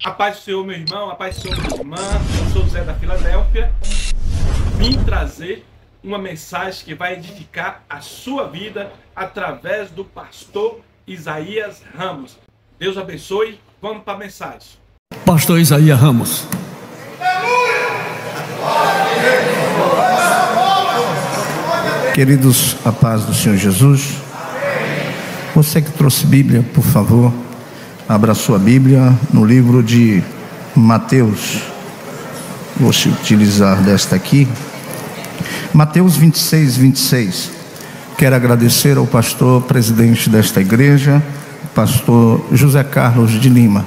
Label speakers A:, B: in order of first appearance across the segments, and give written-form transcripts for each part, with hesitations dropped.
A: A paz do Senhor, meu irmão, a paz do Senhor, minha irmã. Eu sou José da Filadélfia. Vim trazer uma mensagem que vai edificar a sua vida através do pastor Isaías Ramos. Deus abençoe. Vamos para a mensagem.
B: Pastor Isaías Ramos.
C: Queridos, a paz do Senhor Jesus. Você que trouxe Bíblia, por favor, abra sua Bíblia no livro de Mateus. Vou se utilizar desta aqui. Mateus 26. Quero agradecer ao pastor presidente desta igreja, pastor José Carlos de Lima,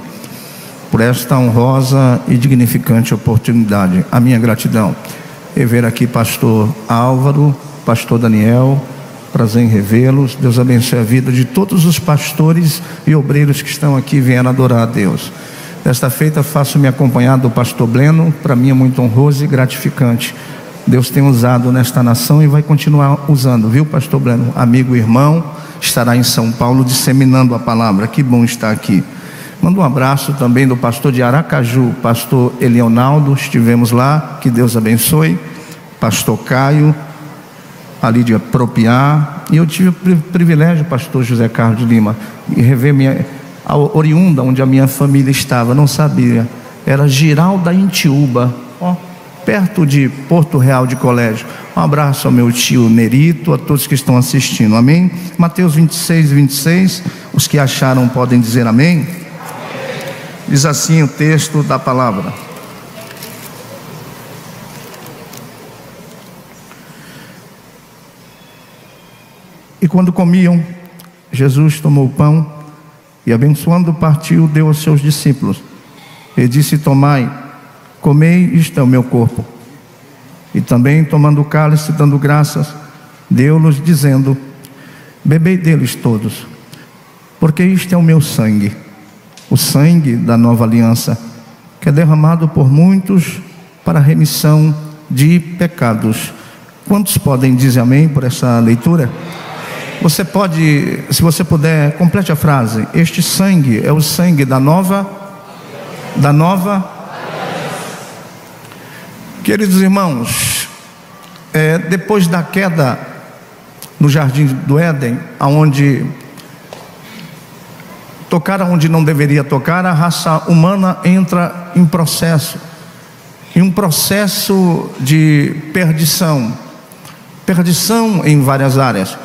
C: por esta honrosa e dignificante oportunidade. A minha gratidão. E ver aqui pastor Álvaro, pastor Daniel, prazer em revê-los. Deus abençoe a vida de todos os pastores e obreiros que estão aqui vieram adorar a Deus. Desta feita faço-me acompanhar do pastor Bleno. Para mim é muito honroso e gratificante. Deus tem usado nesta nação e vai continuar usando, viu, pastor Bleno? Amigo e irmão, estará em São Paulo disseminando a palavra. Que bom estar aqui. Manda um abraço também do pastor de Aracaju, pastor Elionaldo. Estivemos lá, que Deus abençoe. Pastor Caio, ali de Apropriar. E eu tive o privilégio, pastor José Carlos de Lima, de rever a oriunda onde a minha família estava. Não sabia, era Giralda Intiúba, perto de Porto Real de Colégio. Um abraço ao meu tio Nerito, a todos que estão assistindo, amém? Mateus 26. Os que acharam podem dizer amém? Diz assim o texto da palavra: E quando comiam, Jesus tomou o pão e, abençoando, partiu, deu aos seus discípulos e disse: Tomai, comei, isto é o meu corpo. E também, tomando o cálice, dando graças, deu-los, dizendo: Bebei deles todos, porque isto é o meu sangue, o sangue da nova aliança, que é derramado por muitos para a remissão de pecados. Quantos podem dizer amém por essa leitura? Você pode, se você puder, complete a frase: este sangue é o sangue da nova. Queridos irmãos, depois da queda no jardim do Éden, onde tocar onde não deveria tocar, a raça humana entra em processo, de perdição em várias áreas.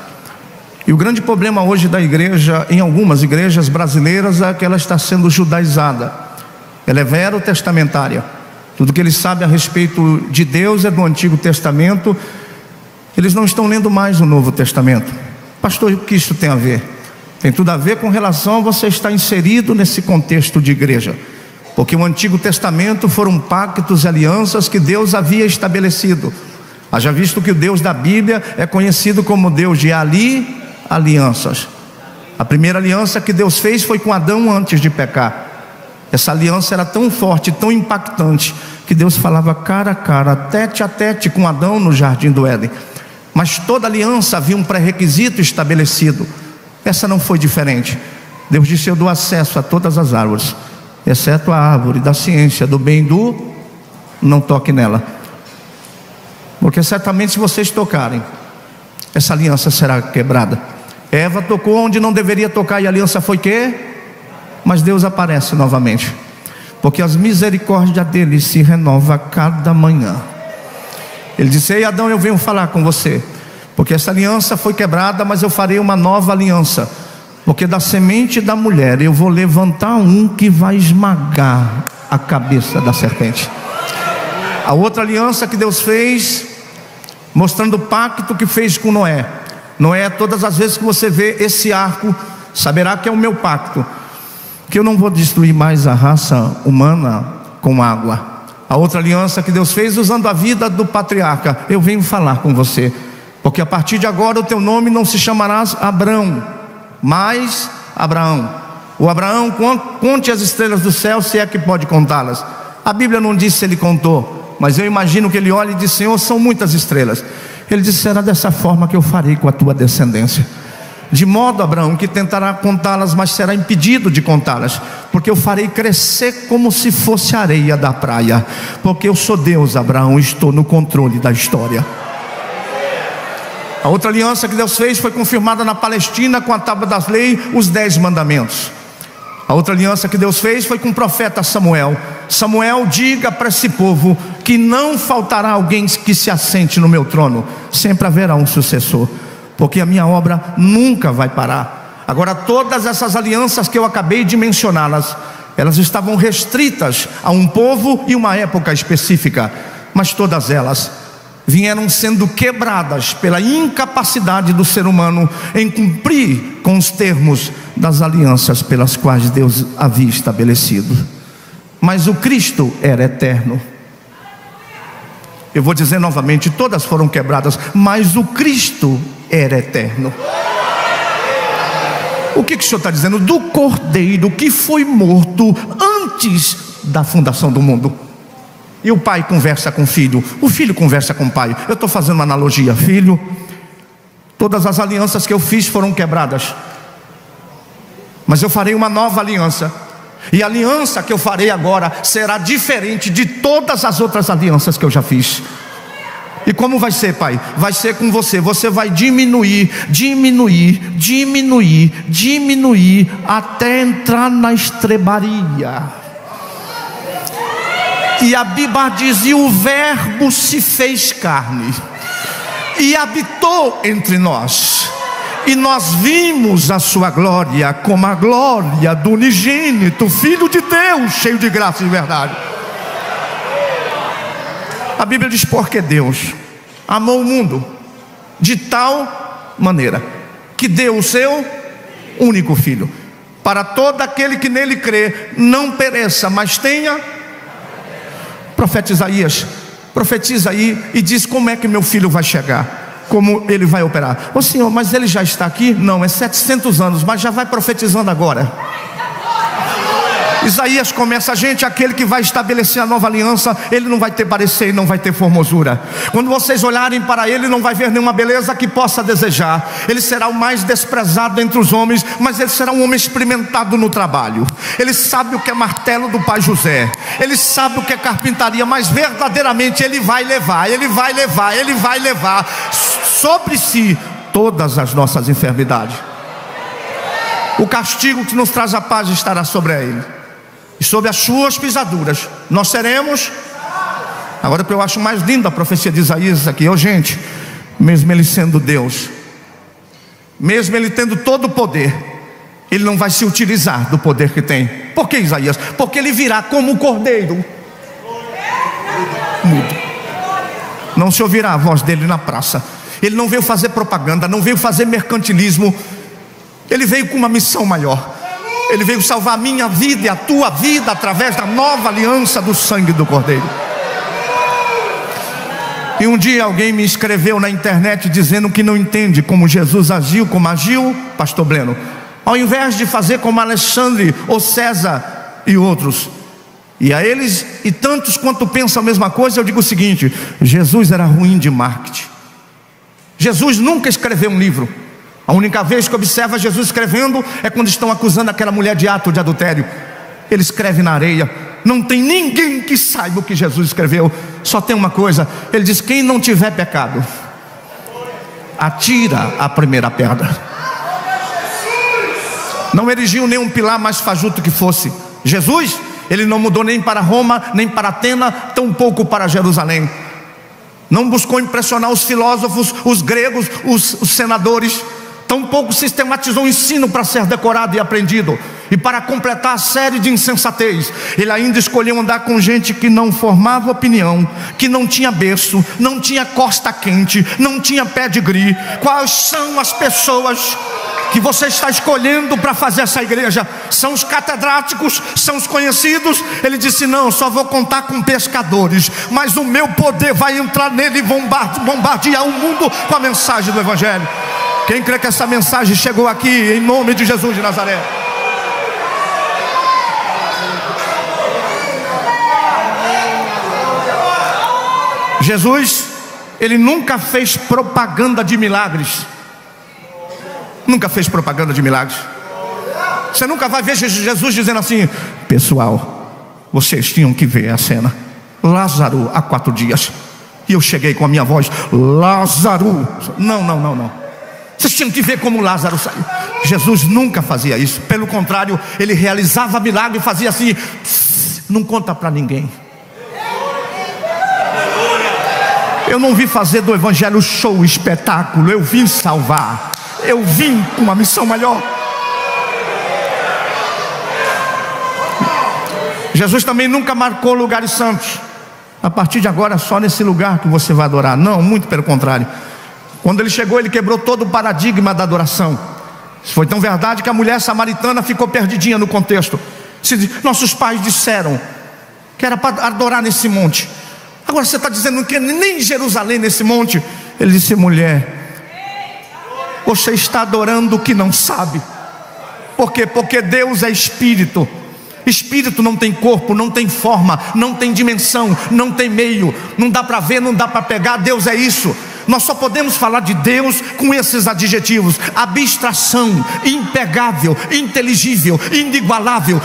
C: E o grande problema hoje da igreja, em algumas igrejas brasileiras, é que ela está sendo judaizada. Ela é verotestamentária. Tudo que eles sabem a respeito de Deus é do Antigo Testamento. Eles não estão lendo mais o Novo Testamento. Pastor, o que isso tem a ver? Tem tudo a ver com relação a você estar inserido nesse contexto de igreja. Porque o Antigo Testamento foram pactos e alianças que Deus havia estabelecido. Haja visto que o Deus da Bíblia é conhecido como Deus de alianças. A primeira aliança que Deus fez foi com Adão antes de pecar. Essa aliança era tão forte, tão impactante, que Deus falava cara a cara, tete a tete com Adão no jardim do Éden. Mas toda aliança havia um pré-requisito estabelecido. Essa não foi diferente. Deus disse: eu dou acesso a todas as árvores, exceto a árvore da ciência do bem e do não toque nela, porque certamente se vocês tocarem, essa aliança será quebrada. Eva tocou onde não deveria tocar e a aliança foi quê? Mas Deus aparece novamente, porque as misericórdias dele se renovam a cada manhã. Ele disse: ei Adão, eu venho falar com você, porque essa aliança foi quebrada, mas eu farei uma nova aliança, porque da semente da mulher eu vou levantar um que vai esmagar a cabeça da serpente. A outra aliança que Deus fez, mostrando o pacto que fez com Noé. Noé, todas as vezes que você vê esse arco, saberá que é o meu pacto, que eu não vou destruir mais a raça humana com água. A outra aliança que Deus fez, usando a vida do patriarca: eu venho falar com você, porque a partir de agora o teu nome não se chamará Abrão, mas Abraão. O Abraão, conte as estrelas do céu, se é que pode contá-las. A Bíblia não diz se ele contou, mas eu imagino que ele olha e diz: Senhor, são muitas estrelas. Ele disse: será dessa forma que eu farei com a tua descendência. de modo, Abraão, que tentará contá-las, mas será impedido de contá-las, porque eu farei crescer como se fosse areia da praia, porque eu sou Deus, Abraão, estou no controle da história. A outra aliança que Deus fez foi confirmada na Palestina com a tábua das leis, os 10 mandamentos. A outra aliança que Deus fez foi com o profeta Samuel. Samuel, diga para esse povo que não faltará alguém que se assente no meu trono, sempre haverá um sucessor, porque a minha obra nunca vai parar. Agora, todas essas alianças que eu acabei de mencioná-las, elas estavam restritas a um povo e uma época específica, mas todas elas vieram sendo quebradas pela incapacidade do ser humano em cumprir com os termos das alianças pelas quais Deus havia estabelecido. Mas o Cristo era eterno. Eu vou dizer novamente, todas foram quebradas, mas o Cristo era eterno. O que o Senhor está dizendo? Do Cordeiro que foi morto antes da fundação do mundo. E o pai conversa com o filho conversa com o pai. Eu estou fazendo uma analogia. Filho, todas as alianças que eu fiz foram quebradas, mas eu farei uma nova aliança, e a aliança que eu farei agora será diferente de todas as outras alianças que eu já fiz. E como vai ser, pai? Vai ser com você. Você vai diminuir até entrar na estrebaria. E a Bíblia diz: e o verbo se fez carne e habitou entre nós, e nós vimos a sua glória, como a glória do unigênito Filho de Deus, cheio de graça e de verdade. A Bíblia diz: porque Deus amou o mundo de tal maneira que deu o seu único Filho, para todo aquele que nele crê não pereça, mas tenha. Profeta Isaías profetiza aí e diz: como é que meu filho vai chegar, como ele vai operar. Ô Senhor, mas ele já está aqui? Não, é 700 anos, mas já vai profetizando agora. Isaías começa: gente, aquele que vai estabelecer a nova aliança, ele não vai ter parecer e não vai ter formosura. Quando vocês olharem para ele, não vai ver nenhuma beleza que possa desejar. Ele será o mais desprezado entre os homens, mas ele será um homem experimentado no trabalho. Ele sabe o que é martelo do pai José, ele sabe o que é carpintaria, mas verdadeiramente ele vai levar sobre si todas as nossas enfermidades. O castigo que nos traz a paz estará sobre ele, e sobre as suas pisaduras nós seremos. Agora, o que eu acho mais lindo da profecia de Isaías aqui, gente, mesmo ele sendo Deus, mesmo ele tendo todo o poder, ele não vai se utilizar do poder que tem. Por que, Isaías? Porque ele virá como um cordeiro mudo. Não se ouvirá a voz dele na praça. Ele não veio fazer propaganda, não veio fazer mercantilismo. Ele veio com uma missão maior. Ele veio salvar a minha vida e a tua vida através da nova aliança do sangue do Cordeiro. E um dia alguém me escreveu na internet dizendo que não entende como Jesus agiu, como agiu pastor Breno. Ao invés de fazer como Alexandre ou César e outros, e a eles e tantos quanto pensam a mesma coisa, eu digo o seguinte: Jesus era ruim de marketing. Jesus nunca escreveu um livro. A única vez que observa Jesus escrevendo é quando estão acusando aquela mulher de ato de adultério. Ele escreve na areia. Não tem ninguém que saiba o que Jesus escreveu. Só tem uma coisa: ele diz: quem não tiver pecado, atira a primeira pedra. Não erigiu nenhum pilar mais fajuto que fosse. Jesus, ele não mudou nem para Roma, nem para Atena, tampouco para Jerusalém. Não buscou impressionar os filósofos, os gregos, os senadores. Tampouco sistematizou o ensino para ser decorado e aprendido. E para completar a série de insensatez, ele ainda escolheu andar com gente que não formava opinião, que não tinha berço, não tinha costa quente, não tinha pedigree. Quais são as pessoas que você está escolhendo para fazer essa igreja? São os catedráticos? São os conhecidos? Ele disse: não, só vou contar com pescadores, mas o meu poder vai entrar nele e bombardear o mundo com a mensagem do Evangelho. Quem crê que essa mensagem chegou aqui em nome de Jesus de Nazaré? Jesus, ele nunca fez propaganda de milagres. nunca fez propaganda de milagres. Você nunca vai ver Jesus dizendo assim: pessoal, vocês tinham que ver a cena. Lázaro há 4 dias, e eu cheguei com a minha voz: Lázaro. Não. Vocês tinham que ver como Lázaro saiu. Jesus nunca fazia isso. Pelo contrário, ele realizava milagre e fazia assim: não conta para ninguém. Eu não vim fazer do evangelho show, espetáculo. Eu vim salvar. Eu vim com uma missão maior. Jesus também nunca marcou lugares santos. A partir de agora, só nesse lugar que você vai adorar. Não, muito pelo contrário. Quando ele chegou, ele quebrou todo o paradigma da adoração. Isso foi tão verdade que a mulher samaritana ficou perdidinha no contexto. Nossos pais disseram que era para adorar nesse monte. Agora você está dizendo que nem em Jerusalém, nesse monte. Ele disse: mulher, você está adorando o que não sabe. Por quê? Porque Deus é espírito. Espírito não tem corpo, não tem forma, não tem dimensão, não tem meio. Não dá para ver, não dá para pegar. Deus é isso. Nós só podemos falar de Deus com esses adjetivos: abstração, impegável, inteligível, inigualável,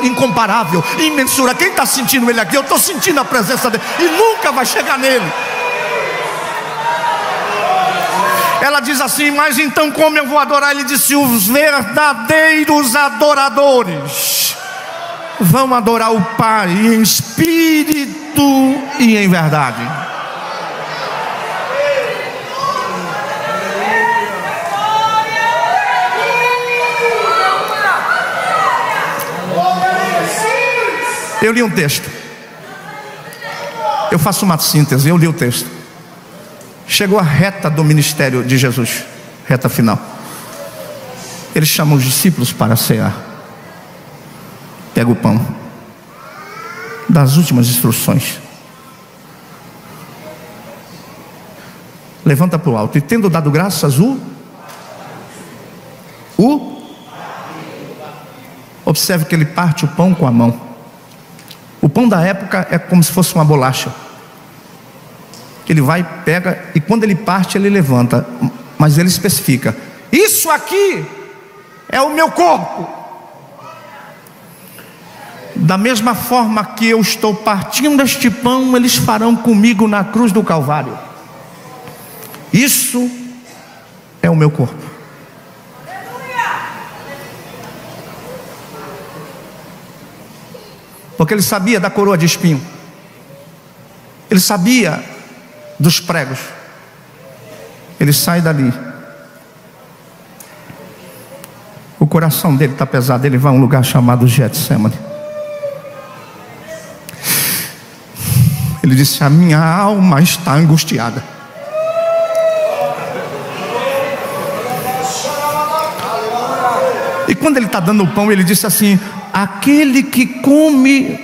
C: incomparável, imensura. Quem está sentindo ele aqui? Eu estou sentindo a presença dele, e nunca vai chegar nele. Ela diz assim: mas então como eu vou adorar? Ele disse: os verdadeiros adoradores vão adorar o Pai em espírito e em verdade. Eu li um texto. Eu faço uma síntese. Eu li o texto. Chegou a reta do ministério de Jesus, reta final. Ele chama os discípulos para cear. Pega o pão, dá as últimas instruções, levanta para o alto, e tendo dado graças, observe que ele parte o pão com a mão. O pão da época é como se fosse uma bolacha. Ele vai, pega, e quando ele parte, ele levanta. Mas ele especifica: isso aqui é o meu corpo. Da mesma forma que eu estou partindo este pão, eles farão comigo na cruz do Calvário. Isso é o meu corpo. Porque ele sabia da coroa de espinho, ele sabia dos pregos. Ele sai dali, o coração dele está pesado. Ele vai a um lugar chamado Getsemane. Ele disse: a minha alma está angustiada. E quando ele está dando o pão, ele disse assim: aquele que come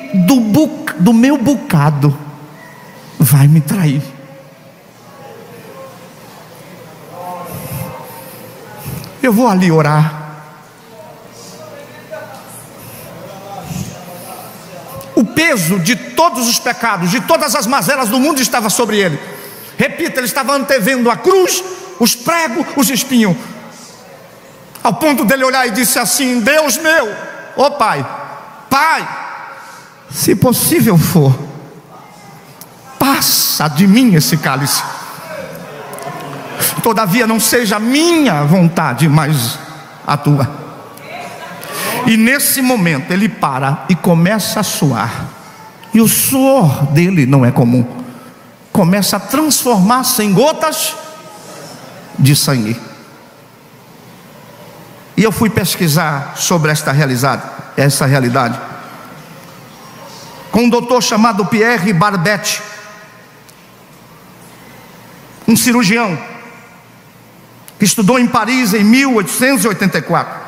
C: do meu bocado vai me trair. Eu vou ali orar. O peso de todos os pecados, de todas as mazelas do mundo estava sobre ele. Repita, ele estava antevendo a cruz, os pregos, os espinhos, ao ponto dele olhar e disse assim: Deus meu, ó Pai, se possível for, passa de mim esse cálice. Todavia não seja a minha vontade, mas a tua. E nesse momento ele para e começa a suar. E o suor dele não é comum. Começa a transformar-se em gotas de sangue. E eu fui pesquisar sobre essa realidade com um doutor chamado Pierre Barbet, um cirurgião que estudou em Paris em 1884.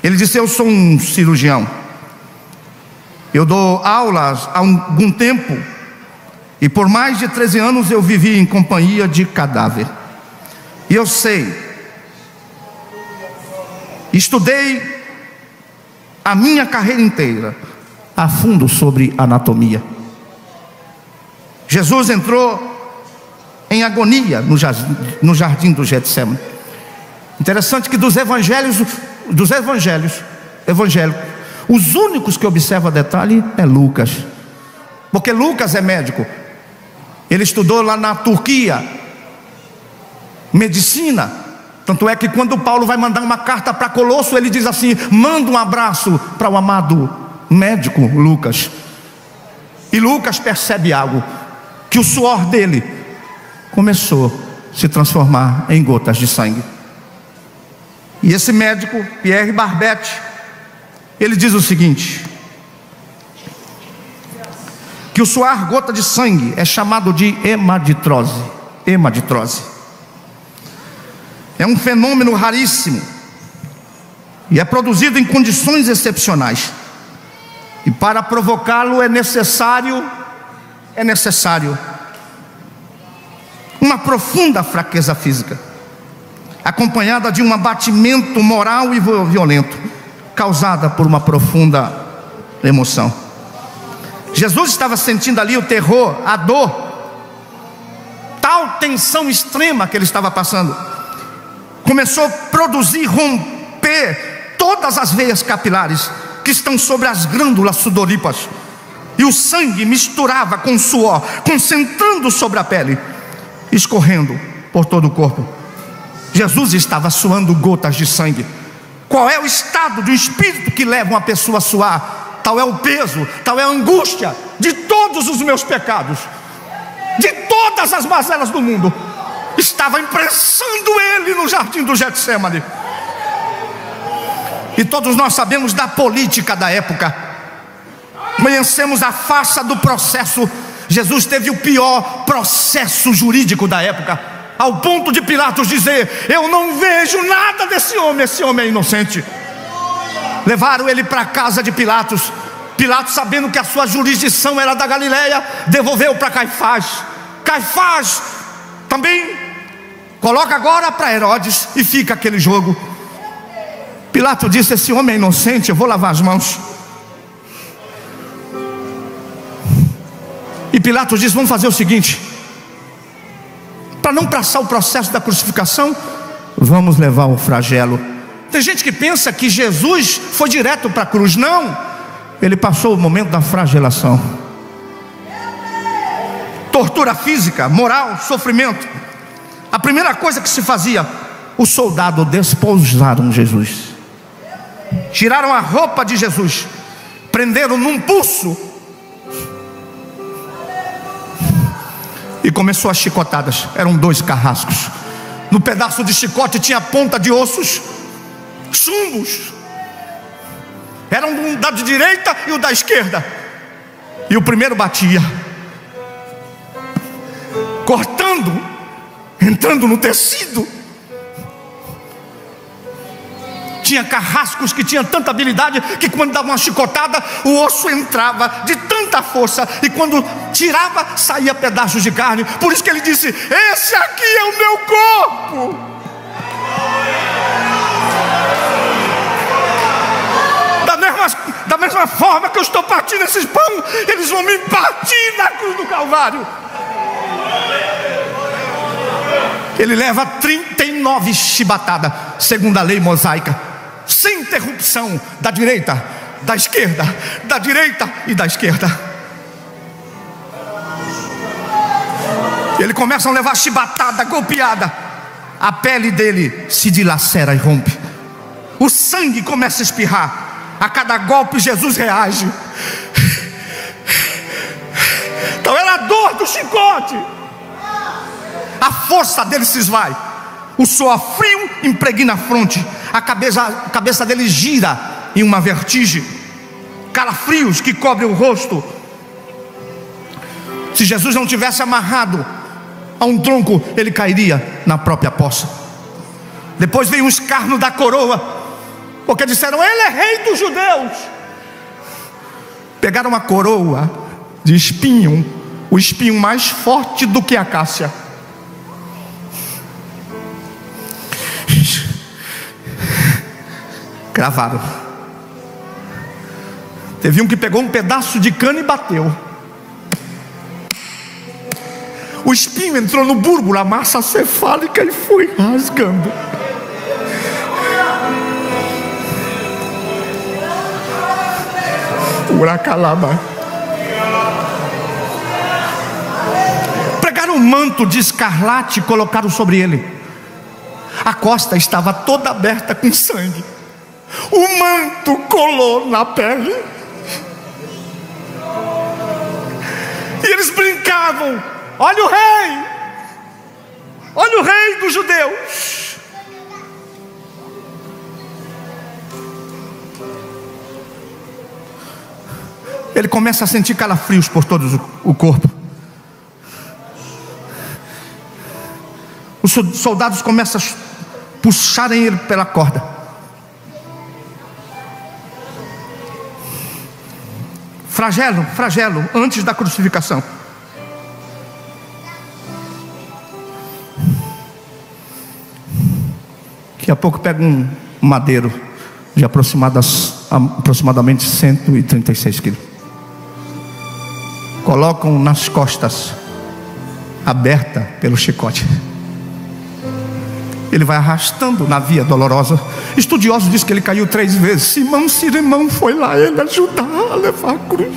C: Ele disse: eu sou um cirurgião, eu dou aulas há algum tempo, e por mais de 13 anos eu vivi em companhia de cadáver. E eu sei, estudei a minha carreira inteira a fundo sobre anatomia. Jesus entrou em agonia no jardim do Getsemane. Interessante que dos evangélicos, os únicos que observam detalhe é Lucas, porque Lucas é médico. Ele estudou lá na Turquia medicina. Tanto é que quando Paulo vai mandar uma carta para Colosso, ele diz assim: manda um abraço para o amado médico Lucas. E Lucas percebe algo, que o suor dele começou a se transformar em gotas de sangue. E esse médico, Pierre Barbet, ele diz o seguinte: que o suar gota de sangue é chamado de hemaditrose. Hemaditrose é um fenômeno raríssimo e é produzido em condições excepcionais. E para provocá-lo é necessário uma profunda fraqueza física, acompanhada de um abatimento moral e violento, causada por uma profunda emoção. Jesus estava sentindo ali o terror, a dor, tal tensão extrema que ele estava passando, começou a produzir, romper todas as veias capilares que estão sobre as glândulas sudoríparas, e o sangue misturava com o suor, concentrando sobre a pele, escorrendo por todo o corpo. Jesus estava suando gotas de sangue. Qual é o estado do espírito que leva uma pessoa a suar? Tal é o peso, tal é a angústia de todos os meus pecados, de todas as mazelas do mundo. Estava imprensando ele no jardim do Getsemane. E todos nós sabemos da política da época, conhecemos a farsa do processo. Jesus teve o pior processo jurídico da época, ao ponto de Pilatos dizer: eu não vejo nada desse homem, esse homem é inocente. Levaram ele para a casa de Pilatos. Pilatos, sabendo que a sua jurisdição era da Galileia, devolveu para Caifás. Caifás também coloca agora para Herodes, e fica aquele jogo. Pilatos disse: esse homem é inocente, eu vou lavar as mãos. E Pilatos disse: vamos fazer o seguinte, para não passar o processo da crucificação, vamos levar o flagelo. Tem gente que pensa que Jesus foi direto para a cruz. Não, ele passou o momento da flagelação. Tortura física, moral, sofrimento. A primeira coisa que se fazia, os soldados despojaram Jesus, tiraram a roupa de Jesus, prenderam num pulso e começou as chicotadas. Eram 2 carrascos. No pedaço de chicote tinha ponta de ossos, chumbos. Eram um da direita e o da esquerda. E o primeiro batia, cortando, entrando no tecido. Tinha carrascos que tinham tanta habilidade que quando dava uma chicotada, o osso entrava de tanta força, e quando tirava, saía pedaços de carne. Por isso que ele disse: esse aqui é o meu corpo. Da mesma forma que eu estou partindo esses pães, eles vão me partir na cruz do Calvário. Ele leva 39 chibatadas, segundo a lei mosaica, sem interrupção, da direita, da esquerda, da direita e da esquerda. Ele começa a levar chibatada, golpeada. A pele dele se dilacera e rompe. O sangue começa a espirrar. A cada golpe Jesus reage. Então era a dor do chicote. A força dele se esvai. O suor frio impregna a fronte. A cabeça dele gira em uma vertigem. Calafrios que cobrem o rosto. Se Jesus não tivesse amarrado a um tronco, ele cairia na própria poça. Depois veio o escárnio da coroa, porque disseram: ele é rei dos judeus. Pegaram uma coroa de espinho, o espinho mais forte do que a acácia, cravaram. Teve um que pegou um pedaço de cana e bateu. O espinho entrou no bulbo, a massa cefálica, e foi rasgando. Uracalaba. Pregaram um manto de escarlate e colocaram sobre ele. A costa estava toda aberta com sangue. O manto colou na pele. E eles brincavam: olha o rei! Olha o rei dos judeus! Ele começa a sentir calafrios por todo o corpo. Os soldados começam a puxarem ele pela corda. Flagelo, antes da crucificação. Daqui a pouco pega um madeiro de aproximadamente 136 quilos. Colocam nas costas, aberta pelo chicote. Ele vai arrastando na via dolorosa. Estudiosos dizem que ele caiu 3 vezes. Simão foi lá ele ajudar a levar a cruz.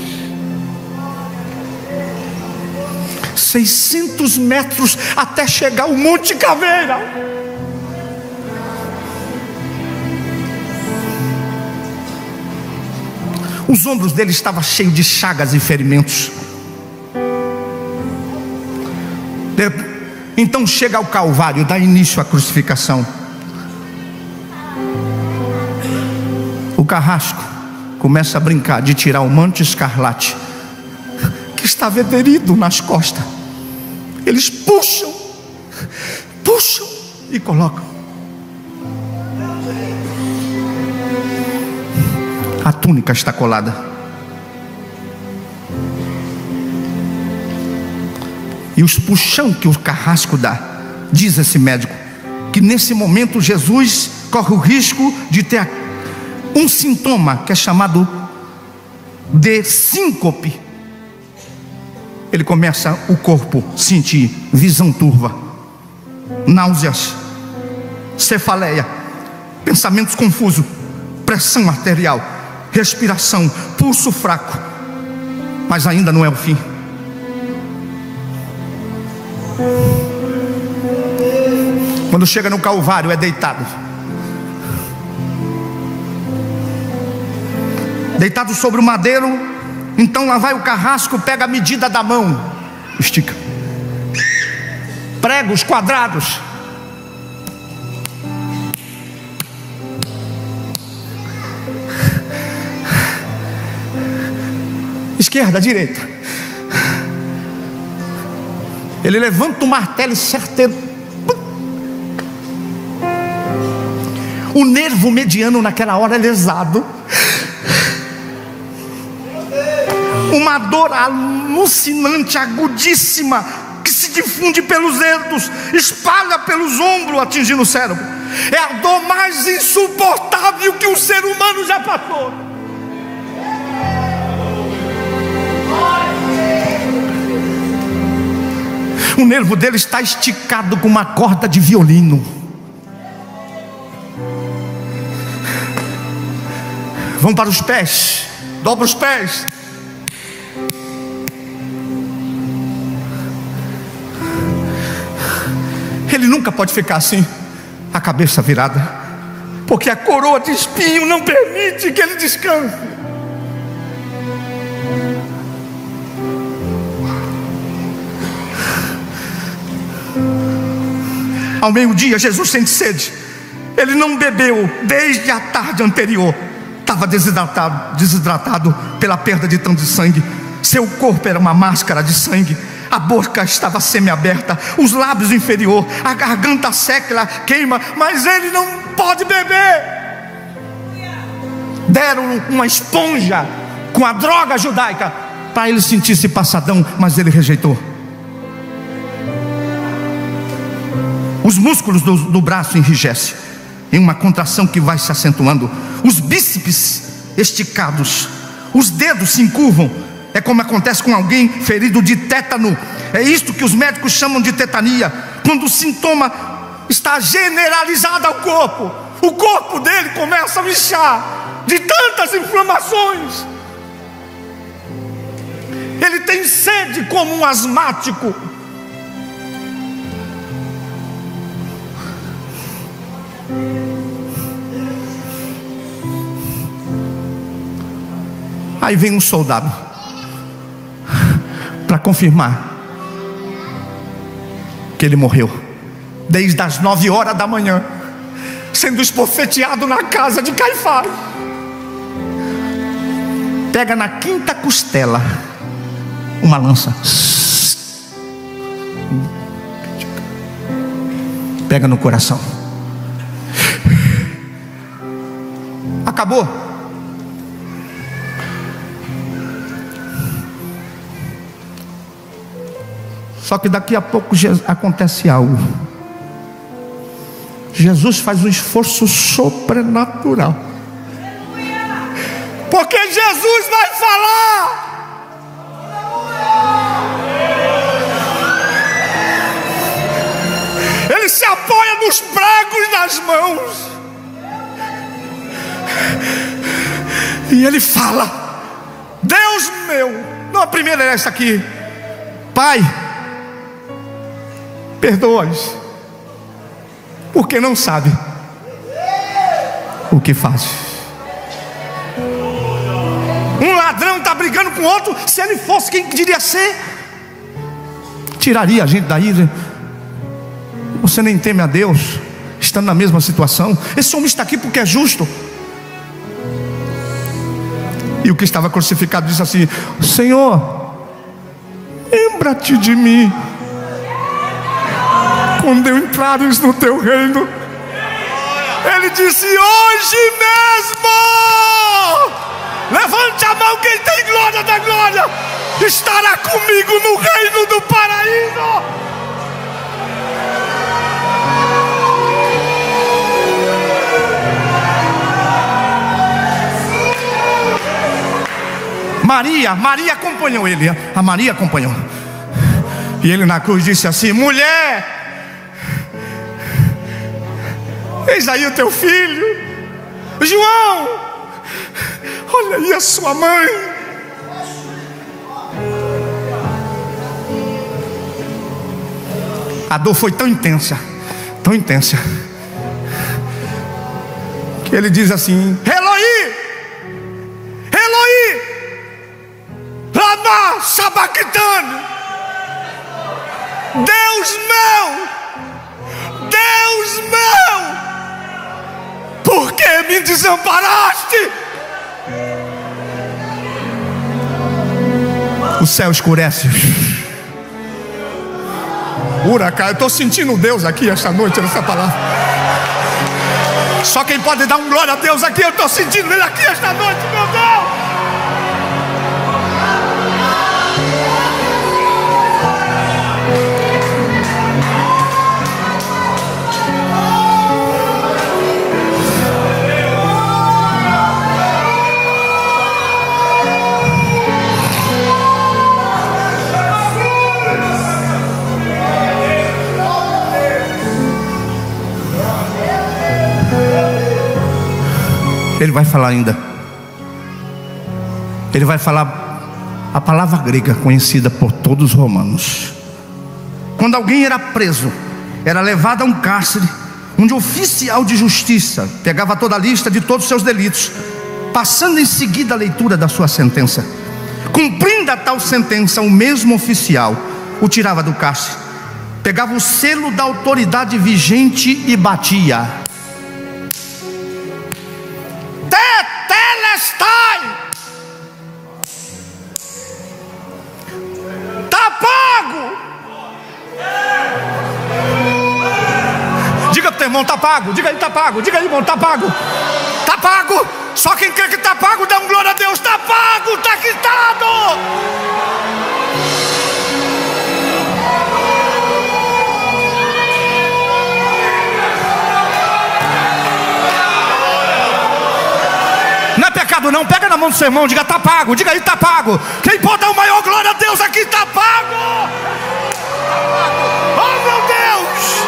C: 600 metros até chegar ao Monte Caveira. Os ombros dele estavam cheios de chagas e ferimentos. Então chega ao Calvário, dá início à crucificação. O carrasco começa a brincar de tirar o manto escarlate que estava aderido nas costas. Eles puxam e colocam. A túnica está colada. E os puxão que o carrasco dá, diz esse médico, que nesse momento Jesus corre o risco de ter um sintoma que é chamado de síncope. Ele começa o corpo a sentir visão turva, náuseas, cefaleia, pensamentos confusos, pressão arterial, respiração, pulso fraco. Mas ainda não é o fim. Quando chega no Calvário, é deitado. Deitado sobre o madeiro. Então lá vai o carrasco, pega a medida da mão, estica, pregos quadrados. Esquerda, direita. Ele levanta o martelo e certeiro. O nervo mediano naquela hora é lesado. Uma dor alucinante, agudíssima, que se difunde pelos dedos, espalha pelos ombros, atingindo o cérebro. É a dor mais insuportável que um ser humano já passou. O nervo dele está esticado com uma corda de violino. Vão para os pés, dobra os pés. Ele nunca pode ficar assim, a cabeça virada, porque a coroa de espinho não permite que ele descanse. Ao meio-dia, Jesus sente sede. Ele não bebeu desde a tarde anterior. Estava desidratado pela perda de tanto sangue. Seu corpo era uma máscara de sangue. A boca estava semiaberta, os lábios inferior, a garganta seca, queima, mas ele não pode beber. Deram uma esponja com a droga judaica para ele sentir-se passadão, mas ele rejeitou. Os músculos do braço enrijecem em uma contração que vai se acentuando. Os bíceps esticados, os dedos se encurvam. É como acontece com alguém ferido de tétano. É isto que os médicos chamam de tetania. Quando o sintoma está generalizado ao corpo, o corpo dele começa a inchar de tantas inflamações. tem sede como um asmático. Aí vem um soldado para confirmar que ele morreu, desde as 9 horas da manhã, sendo esbofeteado na casa de Caifás. Pega na quinta costela uma lança, pega no coração. Acabou. Só que daqui a pouco acontece algo. Jesus faz um esforço sobrenatural, porque Jesus vai falar. Ele se apoia nos pregos das mãos e ele fala: Deus meu. Não, a primeira é essa aqui: Pai, perdoa-os, porque não sabe o que faz. Um ladrão está brigando com outro. Se ele fosse quem diria ser, tiraria a gente daí. Você nem teme a Deus, estando na mesma situação. Esse homem está aqui porque é justo. E o que estava crucificado disse assim: Senhor, lembra-te de mim quando eu entrares no teu reino. Ele disse: hoje mesmo, levante a mão quem tem glória da glória, estará comigo no reino do paraíso. Maria acompanhou ele. A Maria acompanhou. E ele na cruz disse assim: mulher, eis aí o teu filho. João, olha aí a sua mãe. A dor foi tão intensa, que ele diz assim: Eloi, Eloi, lama sabachthani. Deus meu, por que me desamparaste? O céu escurece. Huracão, eu estou sentindo Deus aqui esta noite nessa palavra. Só quem pode dar um glória a Deus aqui, eu estou sentindo Ele aqui esta noite, meu Deus. Ele vai falar ainda. Ele vai falar a palavra grega conhecida por todos os romanos. Quando alguém era preso, era levado a um cárcere, onde o oficial de justiça pegava toda a lista de todos os seus delitos, passando em seguida a leitura da sua sentença. Cumprindo a tal sentença, o mesmo oficial o tirava do cárcere, pegava o selo da autoridade vigente e batia. Tá pago. Diga pro teu irmão: tá pago. Diga aí: tá pago. Diga aí, irmão: tá pago. Tá pago. Só quem crê que tá pago, dá um glória a Deus. Tá pago, tá quitado. Não é pecado não, pega na mão do seu irmão, diga: tá pago, diga aí: tá pago. Quem pode dar o maior glória a Deus aqui: tá pago. Oh meu Deus.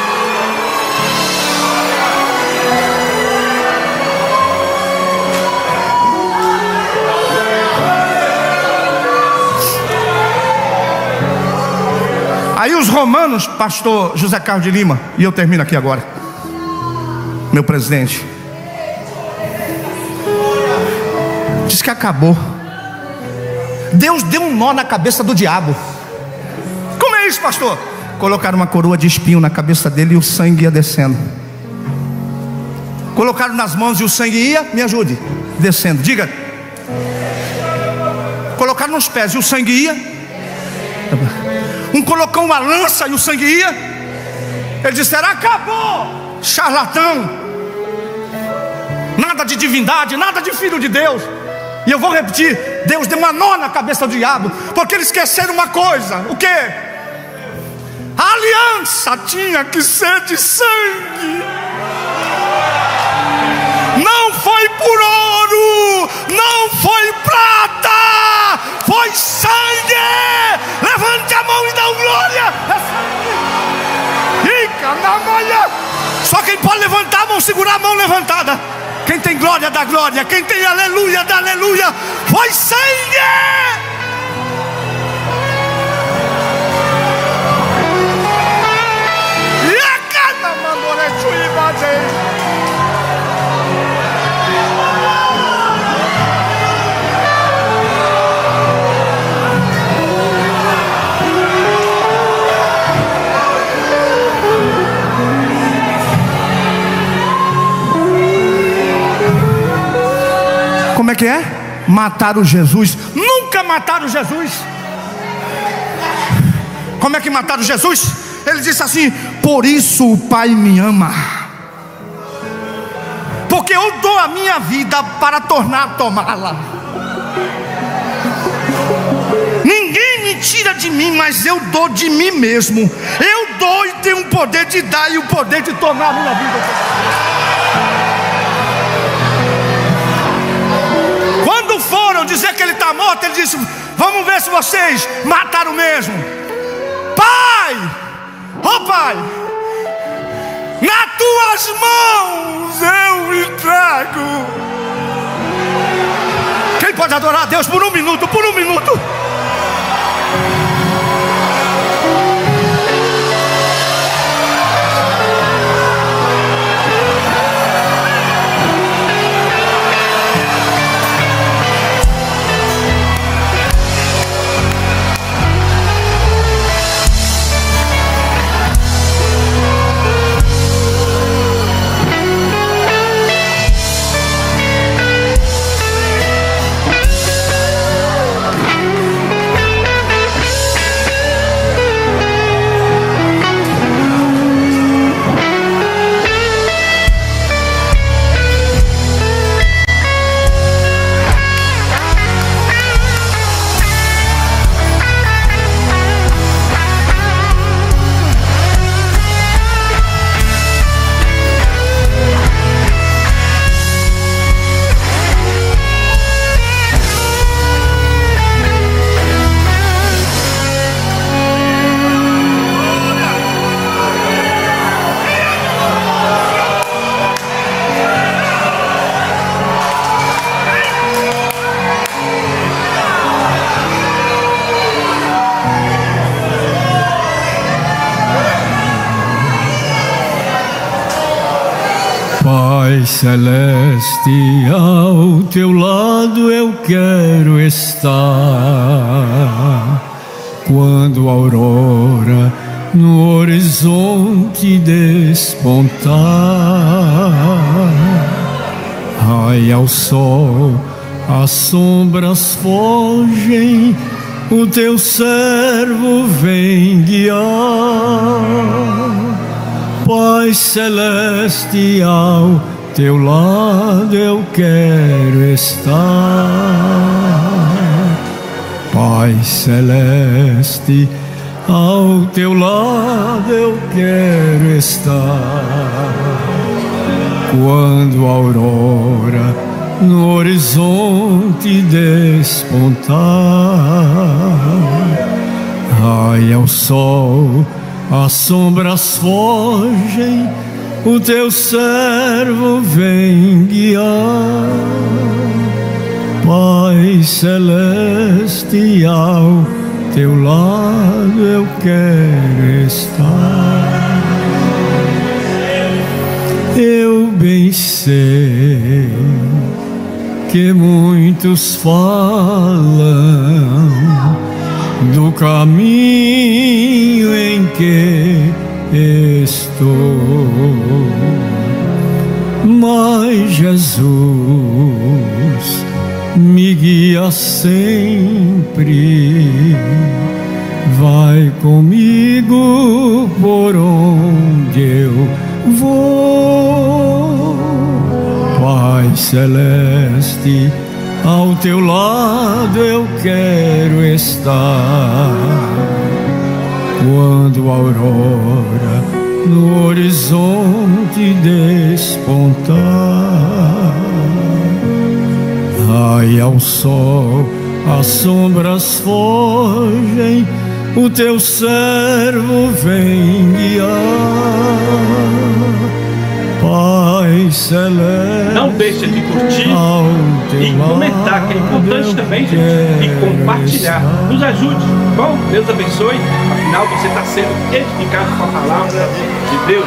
C: Aí os romanos, pastor José Carlos de Lima, e eu termino aqui agora, meu presidente, diz que acabou. Deus deu um nó na cabeça do diabo. Como é isso, pastor? Colocaram uma coroa de espinho na cabeça dele e o sangue ia descendo. Colocaram nas mãos e o sangue ia, me ajude, descendo, diga. Colocaram nos pés e o sangue ia. Um colocou uma lança e o sangue ia. Eles disseram: acabou, charlatão. Nada de divindade, nada de filho de Deus. E eu vou repetir: Deus deu uma nó na cabeça do diabo, porque eles esqueceram uma coisa. O que? A aliança tinha que ser de sangue. Não foi por ouro, não foi prata, foi sangue. Levante a mão e dá glória. Fica na malha. Só quem pode levantar a mão, segurar a mão levantada. Quem tem glória dá glória, quem tem aleluia dá aleluia. Foi sangue. E a cada mandore chuibaze. Como é que é? Mataram Jesus. Nunca mataram Jesus. Como é que mataram Jesus? Ele disse assim: por isso o Pai me ama, porque eu dou a minha vida para tornar a tomá-la. Ninguém me tira de mim, mas eu dou de mim mesmo. Eu dou e tenho o poder de dar e o poder de tornar a minha vida. Foram dizer que ele está morto, ele disse: vamos ver se vocês mataram mesmo. Pai, ó Pai, nas tuas mãos eu entrego. Quem pode adorar a Deus por um minuto? Por um minuto.
B: Pai celeste, ao teu lado eu quero estar. Quando a aurora no horizonte despontar, raia o sol, as sombras fogem, o teu servo vem guiar. Pai celeste, ao teu lado eu quero estar. Pai celeste, ao teu lado eu quero estar. Quando a aurora no horizonte despontar, raia o sol, as sombras fogem, o teu servo vem guiar. Pai celeste, ao teu lado eu quero estar. Eu bem sei que muitos falam do caminho em que estou, mas Jesus me guia sempre, vai comigo por onde eu vou. Pai celeste, ao teu lado eu quero estar. Quando a aurora no horizonte despontar, ai, ao sol as sombras fogem, o teu servo vem guiar. Pai celeste,
A: não deixa de curtir e comentar, que é importante também, gente, e compartilhar. Nos ajude. Bom, Deus abençoe. Afinal, você está sendo edificado com a palavra de Deus.